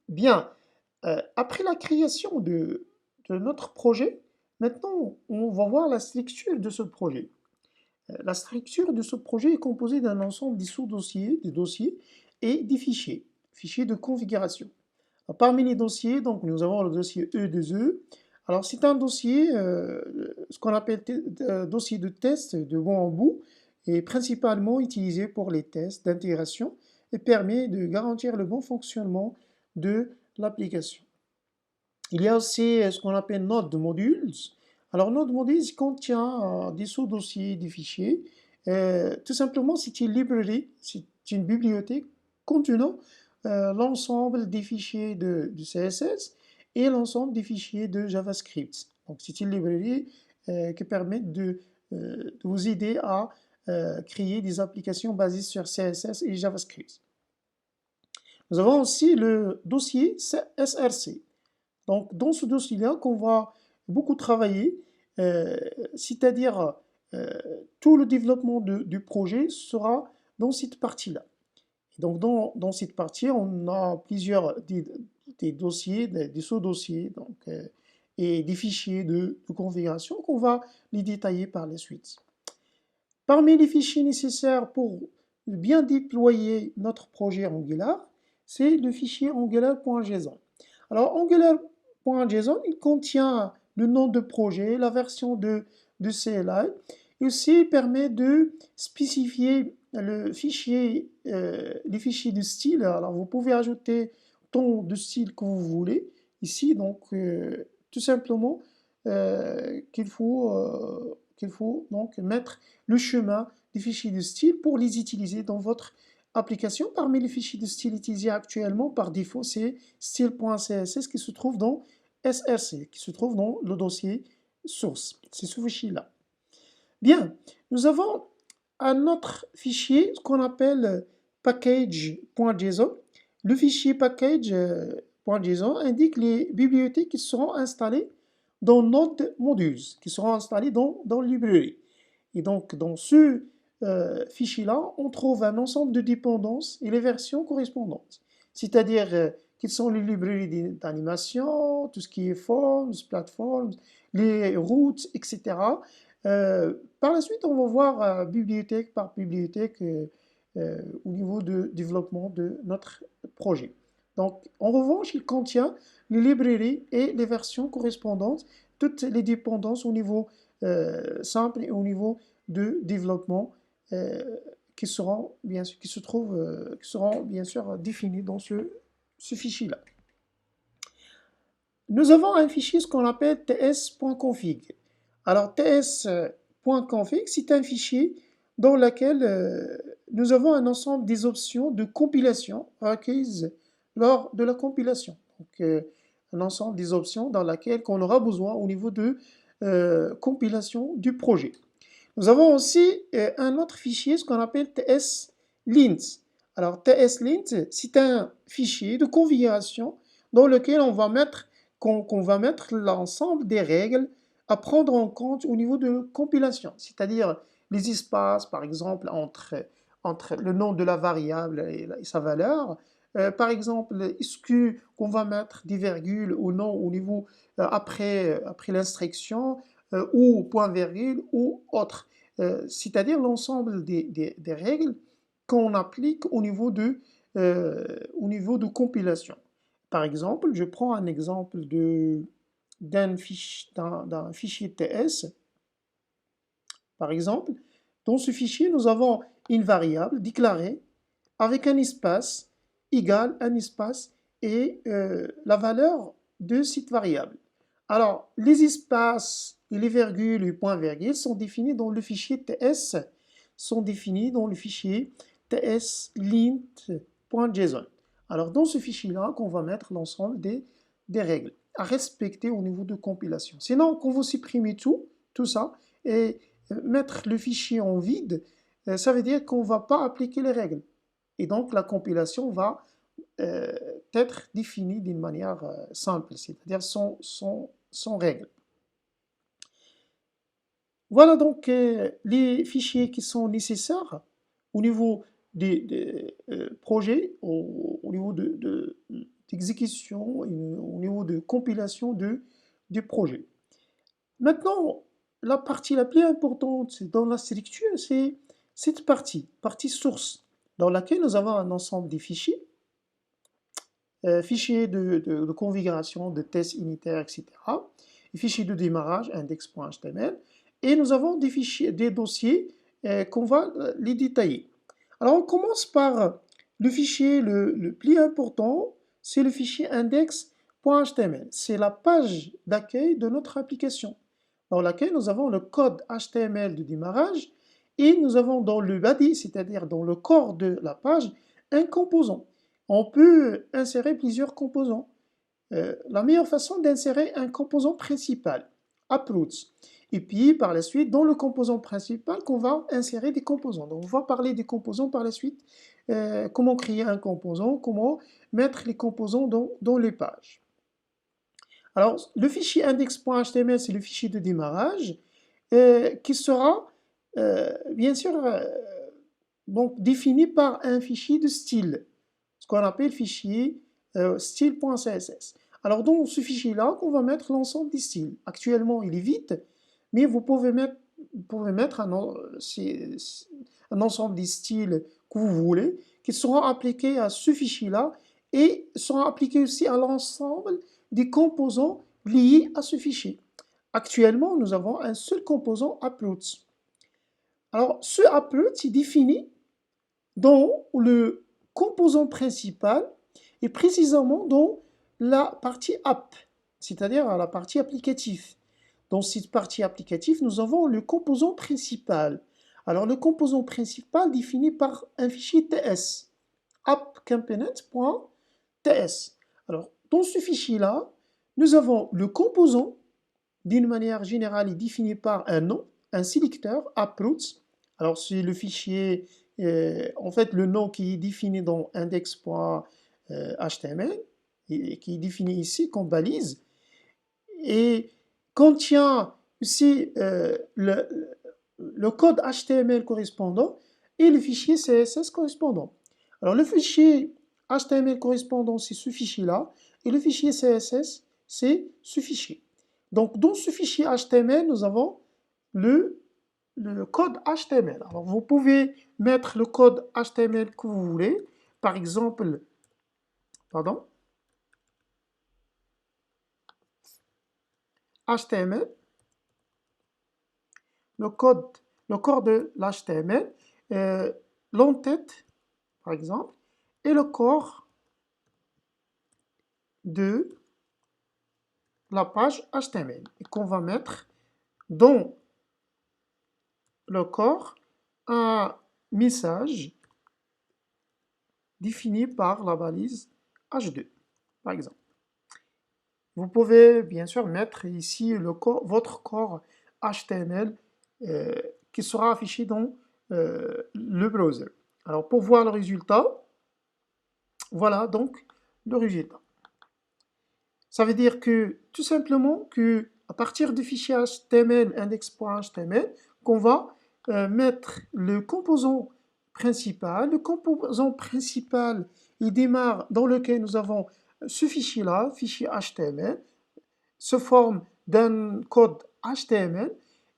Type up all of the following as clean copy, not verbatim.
Bien, après la création de notre projet, maintenant, on va voir la structure de ce projet. La structure de ce projet est composée d'un ensemble de sous-dossiers, des dossiers et des fichiers, fichiers de configuration. Alors, parmi les dossiers, donc, nous avons le dossier E2E. Alors, c'est un dossier, ce qu'on appelle dossier de test de bout en bout, et principalement utilisé pour les tests d'intégration et permet de garantir le bon fonctionnement de l'application. Il y a aussi ce qu'on appelle Node Modules. Alors, Node Modules contient des sous-dossiers, des fichiers. Tout simplement, c'est une librairie, c'est une bibliothèque contenant l'ensemble des fichiers de CSS et l'ensemble des fichiers de JavaScript. Donc, c'est une librairie qui permet de vous aider à créer des applications basées sur CSS et JavaScript. Nous avons aussi le dossier SRC. Donc, dans ce dossier-là, qu'on va beaucoup travailler, euh, c'est-à-dire euh, tout le développement du projet sera dans cette partie-là. Donc, dans cette partie, on a plusieurs des dossiers, des sous-dossiers, et des fichiers de configuration qu'on va les détailler par la suite. Parmi les fichiers nécessaires pour bien déployer notre projet Angular, c'est le fichier angular.json. Alors, angular.json, il contient le nom de projet, la version de CLI, et aussi il permet de spécifier les fichiers de style. Alors, vous pouvez ajouter ton de style que vous voulez ici, donc tout simplement qu'il faut donc mettre le chemin des fichiers de style pour les utiliser dans votre application. Parmi les fichiers de style utilisés actuellement par défaut, c'est style.css qui se trouve dans SRC, qui se trouve dans le dossier source. C'est ce fichier-là. Bien, nous avons un autre fichier qu'on appelle package.json. Le fichier package.json indique les bibliothèques qui seront installées dans Node Modules, qui seront installées dans la librairie. Et donc, dans ce fichier-là, on trouve un ensemble de dépendances et les versions correspondantes. C'est-à-dire quelles sont les librairies d'animation, tout ce qui est forms, platforms, les routes, etc. Par la suite, on va voir bibliothèque par bibliothèque au niveau de développement de notre projet. Donc, en revanche, il contient les librairies et les versions correspondantes, toutes les dépendances au niveau simple et au niveau de développement euh, qui seront bien sûr, qui seront bien sûr définis dans ce fichier-là. Nous avons un fichier ce qu'on appelle ts.config. Alors ts.config, c'est un fichier dans lequel nous avons un ensemble des options de compilation requises lors de la compilation. Donc, un ensemble des options dans laquelle on aura besoin au niveau de compilation du projet. Nous avons aussi un autre fichier, ce qu'on appelle tslint. Alors tslint, c'est un fichier de configuration dans lequel qu'on va mettre l'ensemble des règles à prendre en compte au niveau de compilation, c'est-à-dire les espaces, par exemple, entre le nom de la variable et sa valeur. Par exemple, est-ce qu'on va mettre des virgules ou non au niveau après l'instruction ou point-virgule ou autre. C'est-à-dire l'ensemble des règles qu'on applique au niveau de compilation. Par exemple, je prends un exemple d'un fichier TS. Par exemple, dans ce fichier, nous avons une variable déclarée avec un espace égal un espace et la valeur de cette variable. Alors, les espaces et les virgules et les points-virgules sont définis dans le fichier TS, sont définis dans le fichier tslint.json. Alors, dans ce fichier-là, qu'on va mettre l'ensemble des règles à respecter au niveau de compilation. Sinon, quand vous supprimez tout ça, et mettre le fichier en vide, ça veut dire qu'on ne va pas appliquer les règles. Et donc, la compilation va euh, être définie d'une manière simple, c'est-à-dire sans règles. Voilà donc les fichiers qui sont nécessaires au niveau des projets, au niveau des exécution, au niveau de compilation du projet. Maintenant, la partie la plus importante dans la structure, c'est cette partie source, dans laquelle nous avons un ensemble de fichiers, fichiers de configuration, de tests unitaires, etc., et fichiers de démarrage, index.html, et nous avons des fichiers, des dossiers qu'on va les détailler. Alors on commence par le fichier le plus important, c'est le fichier index.html. C'est la page d'accueil de notre application, dans laquelle nous avons le code HTML de démarrage et nous avons dans le body, c'est-à-dire dans le corps de la page, un composant. On peut insérer plusieurs composants. La meilleure façon d'insérer un composant principal, uploads. Et puis par la suite, dans le composant principal, qu'on va insérer des composants. Donc on va parler des composants par la suite, comment créer un composant, comment mettre les composants dans les pages. Alors le fichier index.html, c'est le fichier de démarrage qui sera bien sûr donc défini par un fichier de style, ce qu'on appelle fichier style.css. Alors dans ce fichier-là, on va mettre l'ensemble des styles. Actuellement, il est vide, mais vous pouvez mettre un ensemble des styles que vous voulez, qui seront appliqués à ce fichier-là et seront appliqués aussi à l'ensemble des composants liés à ce fichier. Actuellement, nous avons un seul composant uploads. Alors, ce upload est défini dans le composant principal et précisément dans la partie app, c'est-à-dire la partie applicative. Dans cette partie applicative, nous avons le composant principal. Alors, le composant principal défini par un fichier TS, appcomponent.ts. Alors, dans ce fichier-là, nous avons le composant, d'une manière générale, est défini par un nom, un sélecteur, uploads. Alors, c'est le fichier, en fait, le nom qui est défini dans index.html, et qui est défini ici comme balise, et contient aussi le code HTML correspondant et le fichier CSS correspondant. Alors, le fichier HTML correspondant, c'est ce fichier-là, et le fichier CSS, c'est ce fichier. Donc, dans ce fichier HTML, nous avons le code HTML. Alors, vous pouvez mettre le code HTML que vous voulez. Par exemple, HTML, le corps de l'HTML, l'entête, par exemple, et le corps de la page HTML. Et qu'on va mettre dans le corps un message défini par la balise H2, par exemple. Vous pouvez bien sûr mettre ici votre corps HTML qui sera affiché dans le browser. Alors pour voir le résultat, voilà donc le résultat. Ça veut dire que tout simplement que à partir du fichier HTML index.html, qu'on va mettre le composant principal. Le composant principal, il démarre dans lequel nous avons ce fichier-là, fichier HTML, se forme d'un code HTML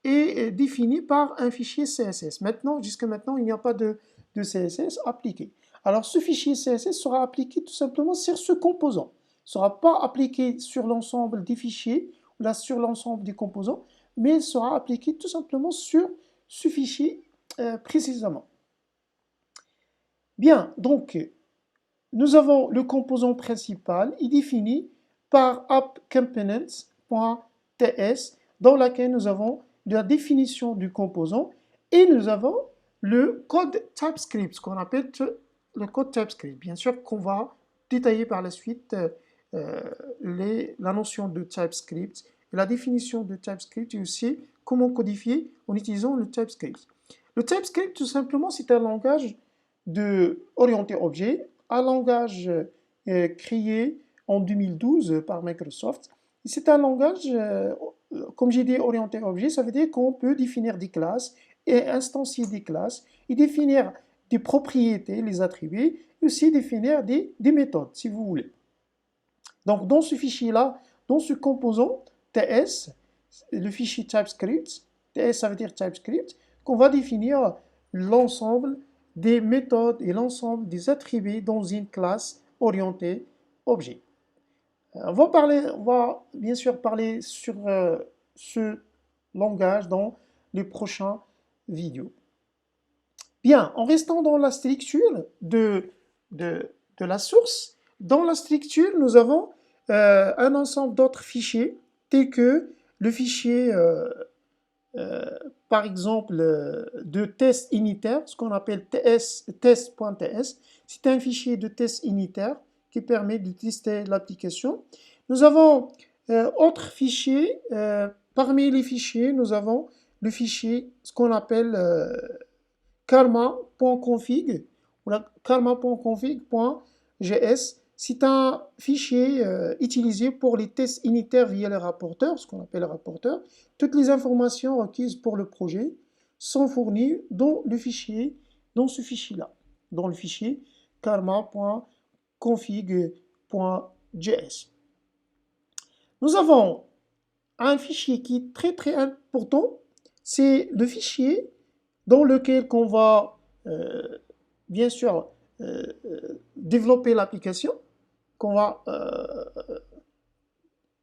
et est défini par un fichier CSS. Maintenant, jusqu'à maintenant, il n'y a pas de CSS appliqué. Alors, ce fichier CSS sera appliqué tout simplement sur ce composant. Il ne sera pas appliqué sur l'ensemble des fichiers, là sur l'ensemble des composants, mais il sera appliqué tout simplement sur ce fichier précisément. Bien, donc, nous avons le composant principal, il est défini par appcomponents.ts, dans laquelle nous avons la définition du composant, et nous avons le code TypeScript, ce qu'on appelle le code TypeScript. Bien sûr qu'on va détailler par la suite la notion de TypeScript, la définition de TypeScript et aussi comment codifier en utilisant le TypeScript. Le TypeScript, tout simplement, c'est un langage orienté objet, un langage créé en 2012 par Microsoft. C'est un langage, comme j'ai dit, orienté objet, ça veut dire qu'on peut définir des classes et instancier des classes et définir des propriétés, les attribuer, et aussi définir des méthodes, si vous voulez. Donc, dans ce fichier-là, dans ce composant TS, le fichier TypeScript, TS ça veut dire TypeScript, qu'on va définir l'ensemble des méthodes et l'ensemble des attributs dans une classe orientée objet. On va bien sûr parler sur ce langage dans les prochaines vidéos. Bien, en restant dans la structure de la source, dans la structure, nous avons un ensemble d'autres fichiers, tels que le fichier, par exemple, de test unitaire, ce qu'on appelle test.ts. C'est un fichier de test unitaire qui permet de tester l'application. Nous avons autre fichier, parmi les fichiers, nous avons le fichier, ce qu'on appelle karma.config ou karma.config.gs. C'est un fichier utilisé pour les tests unitaires via le rapporteur, ce qu'on appelle le rapporteur. Toutes les informations requises pour le projet sont fournies dans le fichier, dans ce fichier-là, dans le fichier karma.config.js. Nous avons un fichier qui est très très important, c'est le fichier dans lequel on va bien sûr développer l'application, qu'on va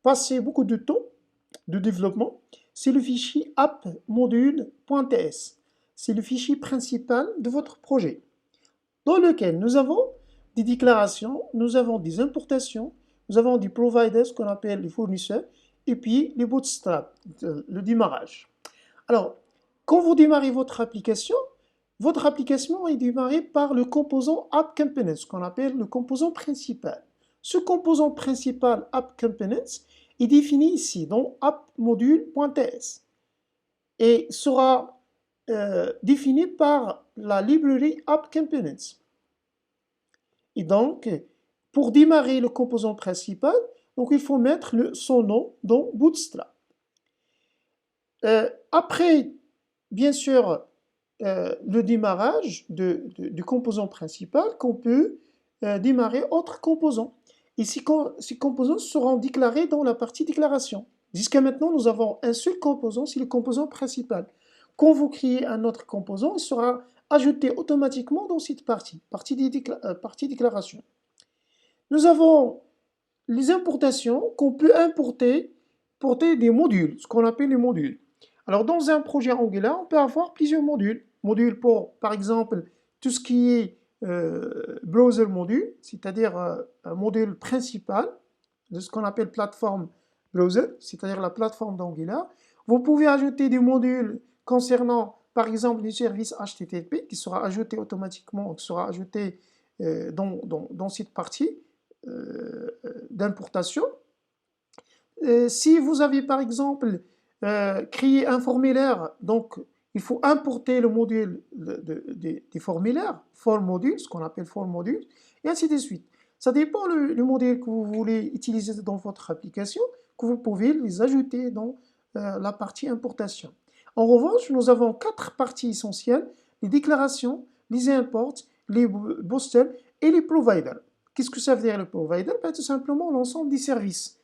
passer beaucoup de temps de développement. C'est le fichier appmodule.ts. C'est le fichier principal de votre projet, dans lequel nous avons des déclarations, nous avons des importations, nous avons des providers, ce qu'on appelle les fournisseurs, et puis les bootstraps, le démarrage. Alors, quand vous démarrez votre application est démarrée par le composant App Components, ce qu'on appelle le composant principal. Ce composant principal App Components est défini ici dans appmodule.ts et sera défini par la librairie App Components. Et donc, pour démarrer le composant principal, donc il faut mettre son nom dans Bootstrap. Après, bien sûr, le démarrage du composant principal, qu'on peut démarrer autres composants. Et ces composants seront déclarés dans la partie déclaration. Jusqu'à maintenant, nous avons un seul composant, c'est le composant principal. Quand vous créez un autre composant, il sera ajouté automatiquement dans cette partie déclaration. Nous avons les importations qu'on peut importer des modules, ce qu'on appelle les modules. Alors, dans un projet Angular, on peut avoir plusieurs modules. Modules pour, par exemple, tout ce qui est browser module, c'est-à-dire un module principal de ce qu'on appelle plateforme browser, c'est-à-dire la plateforme d'Angular. Vous pouvez ajouter des modules concernant, par exemple, les services HTTP qui sera ajouté automatiquement, qui sera ajouté dans cette partie d'importation. Si vous avez, par exemple, créé un formulaire, donc il faut importer le module des formulaires, form module, ce qu'on appelle form module, et ainsi de suite. Ça dépend du modèle que vous voulez utiliser dans votre application, que vous pouvez les ajouter dans la partie importation. En revanche, nous avons 4 parties essentielles, les déclarations, les imports, les boosters et les providers. Qu'est-ce que ça veut dire le provider? Ben, tout simplement l'ensemble des services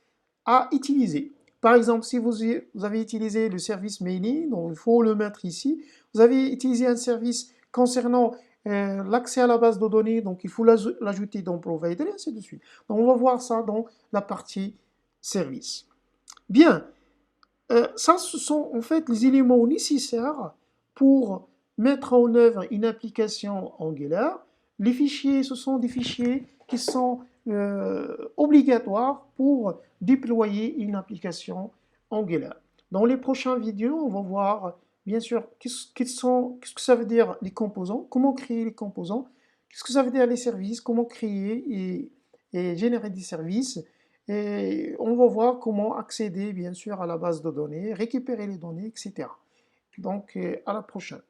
à utiliser. Par exemple, si vous avez utilisé le service mailing, donc il faut le mettre ici. Vous avez utilisé un service concernant l'accès à la base de données, donc il faut l'ajouter dans Provider, et ainsi de suite. Donc on va voir ça dans la partie service. Bien, ça ce sont en fait les éléments nécessaires pour mettre en œuvre une application Angular. Les fichiers, ce sont des fichiers qui sont obligatoires pour déployer une application Angular. Dans les prochaines vidéos, on va voir bien sûr qu'est-ce que ça veut dire les composants, comment créer les composants, qu'est-ce que ça veut dire les services, comment créer et générer des services. Et on va voir comment accéder bien sûr à la base de données, récupérer les données, etc. Donc à la prochaine.